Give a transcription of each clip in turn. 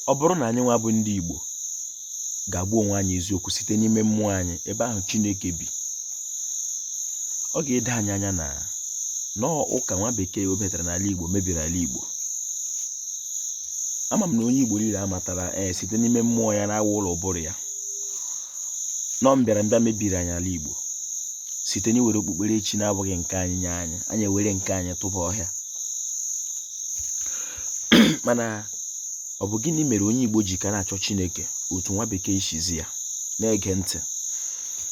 ọ bụrụ na anyị nwa bụ ndị Igbo ga-agba onwe anyị eziokwu site n'ime mmụọ anyị ebe ahụ Chineke bi, ọ ga-ede anyị anya na ụka nwa bekee wepụtara n'ala Igbo mebiri ala Igbo. Ama m na onye Igbo niile amatara site n'ime mmụọ ya na-awa ụlọ ụbụrụ ya mbịara mebiri anyị ala Igbo site n'iwere okpukperechi na-abụghị nke anyị nye anyị ewere nke anyị tụba ọhịa. Mana ọ bụ gịnị mere onye Igbo ji ka na-achọ Chineke otu nwa bekee ishizi ya na-ege ntị?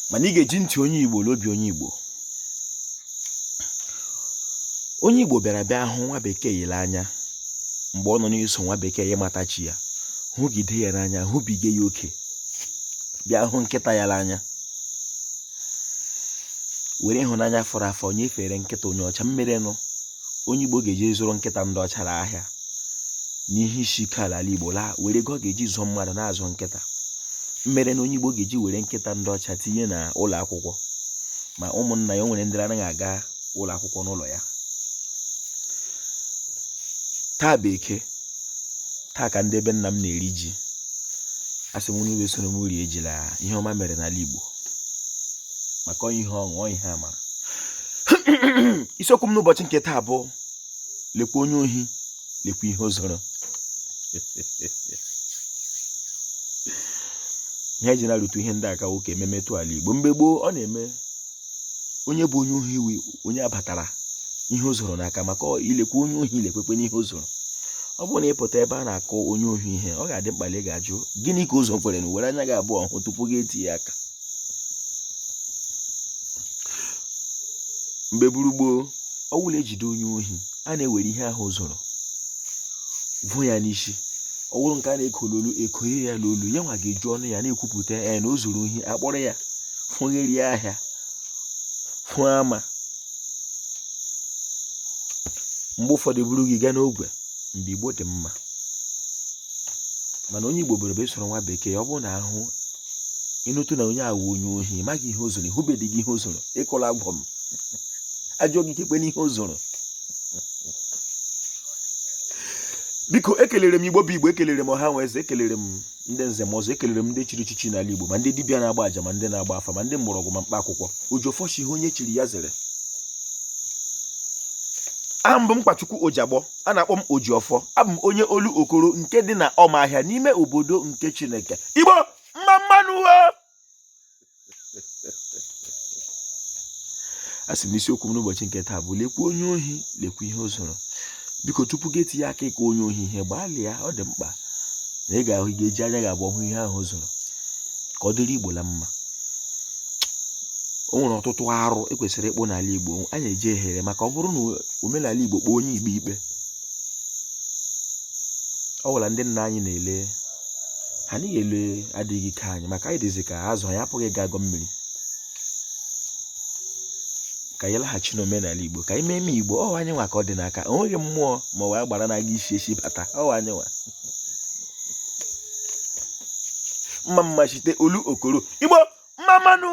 Mana ị ga-eji ntị onye Igbo n'obi onye Igbo. Onye Igbo bịa hụ nwa bekee yile anya mgbe ọ nọ n'iso nwa bekee ya matachi ya, hụgide ya n'anya, hụbige ya oke, bịa hụ nkịta ya n'anya, were ịhụnanya fọrọ afọ nyefere nkịta onye ọcha. Mmerenụ onye Igbo ga-eji zụrụ nkịta ndị ọcha n'ahịa n'ihe isi ike ala Igbo laa, were ego ọ ga-eji zụọ mmadụ na-azụ nkịta. Mmere na onye Igbo ga-eji were nkịta ndị ọcha tinye na ụlọ akwụkwọ, ma ụmụnna ya o nwere ndị anaghị aga ụlọ akwụkwọ n'ụlọ ya. Taa Bekee, taa ka ndị ebe nna m na-eri ji, asị m niile soro m rie ejila ihe ọma mere n'ala Igbo maka onye ihe ọṅụ ihe amara. Isiokwu m n'ụbọchị nke taa bụ lekwa onye ohi, lekwa ihe o zoro. Ihe eji na-arụtụ ihe ndị aka nwoke ememetụ ala Igbo. Mgbe gboo ọ na-eme onye bụ onye ohi iwe onye abatara ihe o zoro n'aka, maka ilekwa onye ohi ilekwekwe n'ihe o zoro. Ọ bụrụ na ị pụta ebe a na-akọ onye ohi ihe, ọ ga-adị mkpa ị ga-ajụ gịnị ka ụzọ kwere na were anya gị abụọ hụ tupu gị etinye ya aka. Mgbe gburu gboo, ọ wụla ejide onye ohi, a na-ewere ihe ahụ o zoro vụ ya n'isi. Ọ wụrụ nke a na-ekololu ekoye ya n'olu, ya nwa ga-eju ọnụ ya na-ekwupụta na o zoro ohi, akpọrọ ya fụgherie ahịa fụ ama. Mgbe ụfọdụ buru gị gaa n'ogwe. Mgbe Igbo dị mma, mana onye Igbo bụrụ soro nwa bekee. Ọ bụrụ na ahụ ịnụtụ na onye awụ onye ohi, maghị ihe o zoro, ịhụbedị gị ihe o zoro, ịkọla agwọ m ajọ gị ikekpe n'ihe o zoro. Biko ekelere m Igbo bụ Igbo, ekelere m ọha nwe eze, ekelere m ndị nze m ọzọ, ekelere m ndị chiri chichi n'ala Igbo, ma ndị dibịa na-agba aja, ma ndị na-agba afa, ma ndị mgbọrọgwụ, ma mkpa akwụkwọ. Ojofọchi ihe onye chiri ya zere. Aha m bụ Mkpachukwu Ojiagbọ, a na-akpọ m Ojiọfọ. Abụ m onye olu okoro nke dị na Ọmahịa n'ime obodo nke Chineke. Igbo mmanụ asị m n'isiokwu m n'ụbọchị nke taa bụ lekwa onye ohi, lekwa ihe o zoro. Biko tupu gị etinye aka ịka onye ohi ihe, gbalịa, ọ dị mkpa na ị ga-ahụ, ga-eji anya ga-abụ hụ ihe ahụ o zoro ka ọ dịrị Igbo la mma. O nwere ọtụtụ arụ ekwesịrị ịkpụ n'ala Igbo, anyị eji ehere maka ọ bụrụ na omenala Igbo kpọọ onye Igbo ikpe, ọ gwara ndị nna anyị na-ele ha n'ihi ele adịghị ike anyị, maka anyị dịzi ka azụ anyị apụghị ịga agọ mmiri. Ka anyị laghachi n'omenala Igbo, ka anyị mee eme Igbo. Ọ anyị nwa ka ọ dị n'aka, o nweghị mmụọ ma ọ wee gbara na-aga isi bata. Ọ anyị nwa mma chite olu okoro. Igbo mmanụ